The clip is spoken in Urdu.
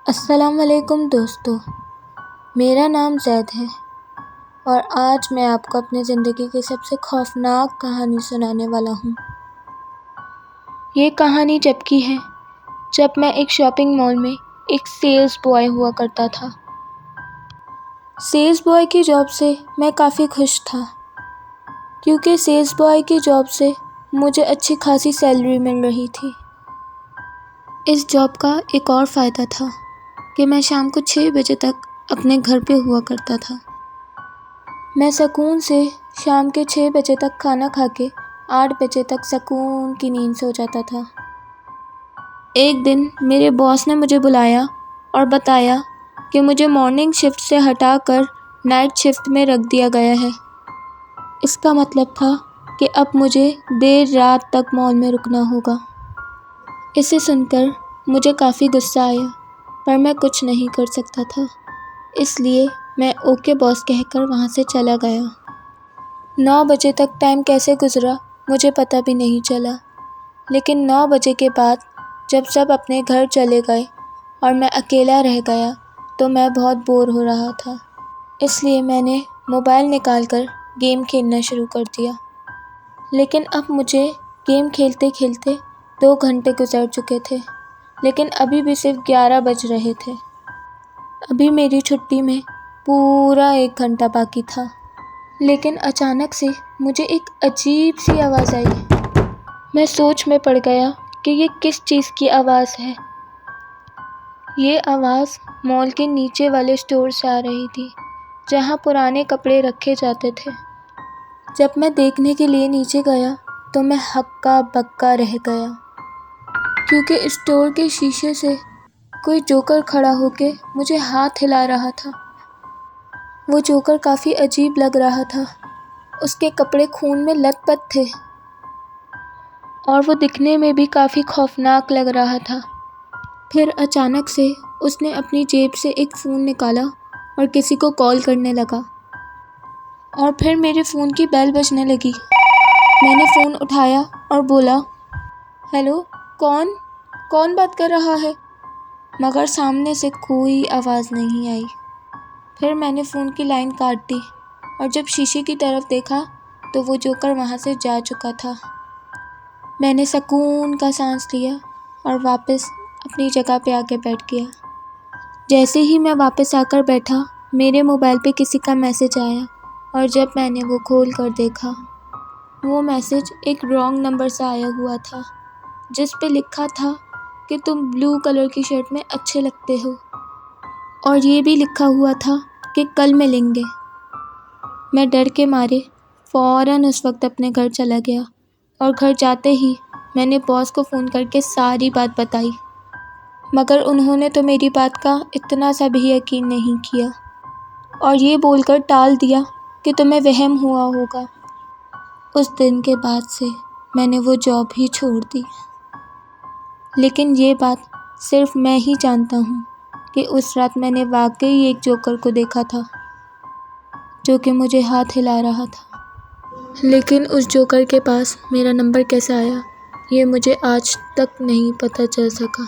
السلام علیکم دوستو، میرا نام زید ہے اور آج میں آپ کو اپنی زندگی کی سب سے خوفناک کہانی سنانے والا ہوں۔ یہ کہانی جب کی ہے جب میں ایک شاپنگ مال میں ایک سیلز بوائے ہوا کرتا تھا۔ سیلز بوائے کی جاب سے میں کافی خوش تھا کیونکہ سیلز بوائے کی جاب سے مجھے اچھی خاصی سیلری مل رہی تھی۔ اس جاب کا ایک اور فائدہ تھا کہ میں شام کو 6 بجے تک اپنے گھر پہ ہوا کرتا تھا۔ میں سکون سے شام کے 6 بجے تک کھانا کھا کے 8 بجے تک سکون کی نیند سو جاتا تھا۔ ایک دن میرے باس نے مجھے بلایا اور بتایا کہ مجھے مارننگ شفٹ سے ہٹا کر نائٹ شفٹ میں رکھ دیا گیا ہے۔ اس کا مطلب تھا کہ اب مجھے دیر رات تک مال میں رکنا ہوگا۔ اسے سن کر مجھے کافی غصہ آیا پر میں کچھ نہیں کر سکتا تھا، اس لیے میں اوکے باس کہہ کر وہاں سے چلا گیا۔ 9 بجے تک ٹائم کیسے گزرا مجھے پتہ بھی نہیں چلا، لیکن 9 بجے کے بعد جب سب اپنے گھر چلے گئے اور میں اکیلا رہ گیا تو میں بہت بور ہو رہا تھا، اس لیے میں نے موبائل نکال کر گیم کھیلنا شروع کر دیا۔ لیکن اب مجھے گیم کھیلتے کھیلتے 2 گھنٹے گزر چکے تھے، لیکن ابھی بھی صرف 11 بج رہے تھے۔ ابھی میری چھٹی میں پورا 1 گھنٹہ باقی تھا، لیکن اچانک سے مجھے ایک عجیب سی آواز آئی۔ میں سوچ میں پڑ گیا کہ یہ کس چیز کی آواز ہے۔ یہ آواز مال کے نیچے والے اسٹور سے آ رہی تھی جہاں پرانے کپڑے رکھے جاتے تھے۔ جب میں دیکھنے کے لیے نیچے گیا تو میں ہکا بکا رہ گیا کیونکہ اسٹور کے شیشے سے کوئی جوکر کھڑا ہو کے مجھے ہاتھ ہلا رہا تھا۔ وہ جوکر کافی عجیب لگ رہا تھا، اس کے کپڑے خون میں لت پت تھے اور وہ دکھنے میں بھی کافی خوفناک لگ رہا تھا۔ پھر اچانک سے اس نے اپنی جیب سے ایک فون نکالا اور کسی کو کال کرنے لگا، اور پھر میرے فون کی بیل بجنے لگی۔ میں نے فون اٹھایا اور بولا، ہیلو، کون بات کر رہا ہے؟ مگر سامنے سے کوئی آواز نہیں آئی۔ پھر میں نے فون کی لائن کاٹ دی اور جب شیشے کی طرف دیکھا تو وہ جوکر وہاں سے جا چکا تھا۔ میں نے سکون کا سانس لیا اور واپس اپنی جگہ پہ آ کے بیٹھ گیا۔ جیسے ہی میں واپس آ کر بیٹھا، میرے موبائل پہ کسی کا میسج آیا اور جب میں نے وہ کھول کر دیکھا، وہ میسج ایک رانگ نمبر سے آیا ہوا تھا جس پہ لکھا تھا کہ تم بلو کلر کی شرٹ میں اچھے لگتے ہو، اور یہ بھی لکھا ہوا تھا کہ کل ملیں گے۔ میں ڈر کے مارے فوراً اس وقت اپنے گھر چلا گیا اور گھر جاتے ہی میں نے باس کو فون کر کے ساری بات بتائی، مگر انہوں نے تو میری بات کا اتنا سا بھی یقین نہیں کیا اور یہ بول کر ٹال دیا کہ تمہیں وہم ہوا ہوگا۔ اس دن کے بعد سے میں نے وہ جاب ہی چھوڑ دی، لیکن یہ بات صرف میں ہی جانتا ہوں کہ اس رات میں نے واقعی ایک جوکر کو دیکھا تھا جو کہ مجھے ہاتھ ہلا رہا تھا۔ لیکن اس جوکر کے پاس میرا نمبر کیسے آیا یہ مجھے آج تک نہیں پتہ چل سکا۔